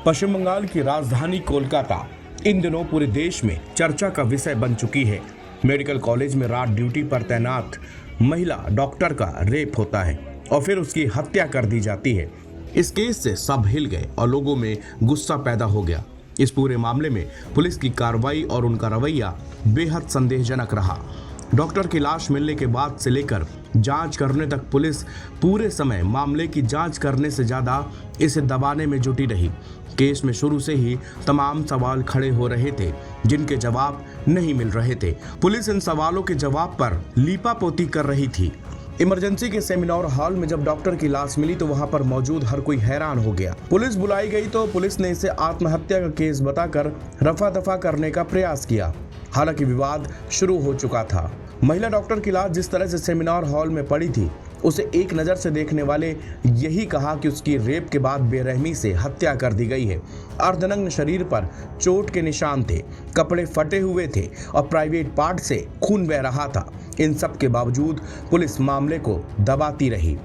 पश्चिम बंगाल की राजधानी कोलकाता इन दिनों पूरे देश में चर्चा का विषय बन चुकी है। मेडिकल कॉलेज में रात ड्यूटी पर तैनात महिला डॉक्टर का रेप होता है और फिर उसकी हत्या कर दी जाती है। इस केस से सब हिल गए और लोगों में गुस्सा पैदा हो गया। इस पूरे मामले में पुलिस की कार्रवाई और उनका रवैया बेहद संदेहजनक रहा। डॉक्टर की लाश मिलने के बाद से लेकर जांच करने तक पुलिस पूरे समय मामले की जांच करने से ज्यादा इसे दबाने में जुटी रही। केस में शुरू से ही तमाम सवाल खड़े हो रहे थे जिनके जवाब नहीं मिल रहे थे। पुलिस इन सवालों के जवाब पर लीपापोती कर रही थी। इमरजेंसी के सेमिनार हॉल में जब डॉक्टर की लाश मिली तो वहां पर मौजूद हर कोई हैरान हो गया। पुलिस बुलाई गई तो पुलिस ने इसे आत्महत्या का केस बताकर रफा दफा करने का प्रयास किया। हालांकि विवाद शुरू हो चुका था। महिला डॉक्टर की लाश जिस तरह से सेमिनार हॉल में पड़ी थी उसे एक नज़र से देखने वाले यही कहा कि उसकी रेप के बाद बेरहमी से हत्या कर दी गई है। अर्धनग्न शरीर पर चोट के निशान थे, कपड़े फटे हुए थे और प्राइवेट पार्ट से खून बह रहा था। इन सब के बावजूद पुलिस मामले को दबाती रही।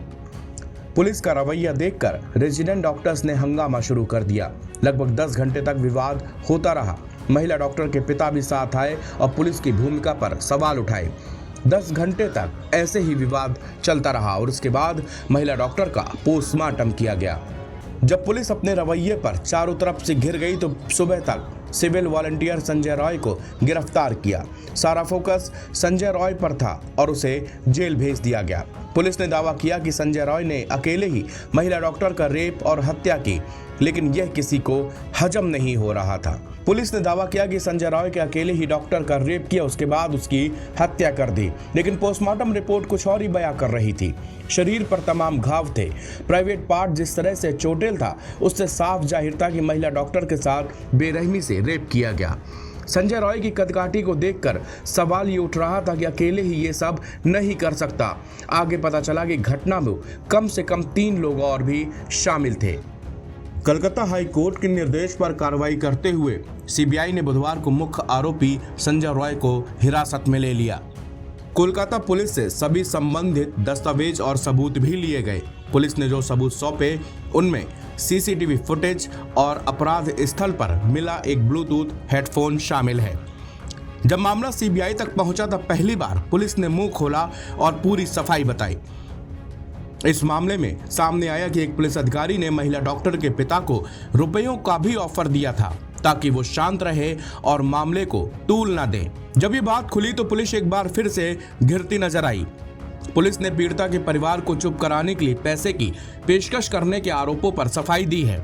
पुलिस का रवैया देखकर रेजिडेंट डॉक्टर्स ने हंगामा शुरू कर दिया। लगभग 10 घंटे तक विवाद होता रहा। महिला डॉक्टर के पिता भी साथ आए और पुलिस की भूमिका पर सवाल उठाए। 10 घंटे तक ऐसे ही विवाद चलता रहा और उसके बाद महिला डॉक्टर का पोस्टमार्टम किया गया। जब पुलिस अपने रवैये पर चारों तरफ से घिर गई तो सुबह तक सिविल वॉलंटियर संजय रॉय को गिरफ्तार किया। सारा फोकस संजय रॉय पर था और उसे जेल भेज दिया गया। पुलिस ने दावा किया कि संजय रॉय ने अकेले ही महिला डॉक्टर का रेप और हत्या की, लेकिन यह किसी को हजम नहीं हो रहा था। पुलिस ने दावा किया कि संजय रॉय के अकेले ही डॉक्टर का रेप किया, उसके बाद उसकी हत्या कर दी, लेकिन पोस्टमार्टम रिपोर्ट कुछ और ही बयां कर रही थी। शरीर पर तमाम घाव थे। प्राइवेट पार्ट जिस तरह से चोटेल था उससे साफ जाहिर था कि महिला डॉक्टर के साथ बेरहमी से रेप किया गया। संजय रॉय की कदकाठी को देखकर सवाल ये उठ रहा था कि अकेले ही ये सब नहीं कर सकता। आगे पता चला कि घटना में कम से कम 3 लोग और भी शामिल थे। कलकत्ता हाई कोर्ट के निर्देश पर कार्रवाई करते हुए सीबीआई ने बुधवार को मुख्य आरोपी संजय रॉय को हिरासत में ले लिया। कोलकाता पुलिस से सभी संबंधित दस्तावेज और सबूत भी लिए गए। पुलिस ने जो सबूत सौंपे उनमें सीसीटीवी फुटेज और अपराध स्थल पर मिला एक ब्लूटूथ हेडफोन शामिल है। जब मामला सीबीआई तक पहुंचा तब पहली बार पुलिस ने मुंह खोला और पूरी सफाई बताई। इस मामले में सामने आया कि एक पुलिस अधिकारी ने महिला डॉक्टर के पिता को रुपयों का भी ऑफर दिया था ताकि वो शांत रहे और मामले को तूल न दे। जब ये बात खुली तो पुलिस एक बार फिर से घिरती नजर आई। पुलिस ने पीड़िता के परिवार को चुप कराने के लिए पैसे की पेशकश करने के आरोपों पर सफाई दी है।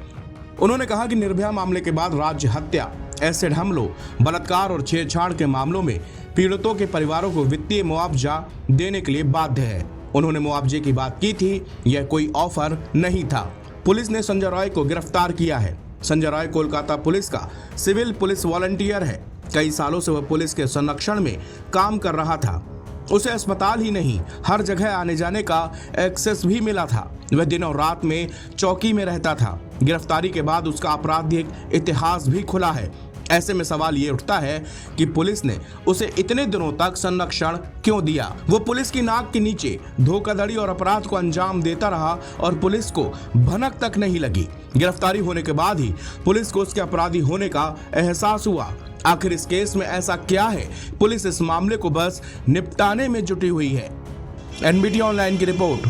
उन्होंने कहा कि निर्भया मामले के बाद राज्य हत्या, एसिड हमलों, बलात्कार और छेड़छाड़ के मामलों में पीड़ितों के परिवारों को वित्तीय मुआवजा देने के लिए बाध्य है। उन्होंने मुआवजे की बात की थी, यह कोई ऑफर नहीं था। पुलिस ने संजय रॉय को गिरफ्तार किया है। संजय रॉय कोलकाता पुलिस का सिविल पुलिस वॉलंटियर है। कई सालों से वह पुलिस के संरक्षण में काम कर रहा था। उसे अस्पताल ही नहीं हर जगह आने जाने का एक्सेस भी मिला था। वह दिन और रात में चौकी में रहता था। गिरफ्तारी के बाद उसका आपराधिक इतिहास भी खुला है। ऐसे में सवाल ये उठता है कि पुलिस ने उसे इतने दिनों तक संरक्षण क्यों दिया। वो पुलिस की नाक के नीचे धोखाधड़ी और अपराध को अंजाम देता रहा और पुलिस को भनक तक नहीं लगी। गिरफ्तारी होने के बाद ही पुलिस को उसके अपराधी होने का एहसास हुआ। आखिर इस केस में ऐसा क्या है? पुलिस इस मामले को बस निपटाने में जुटी हुई है। एनबीटी ऑनलाइन की रिपोर्ट।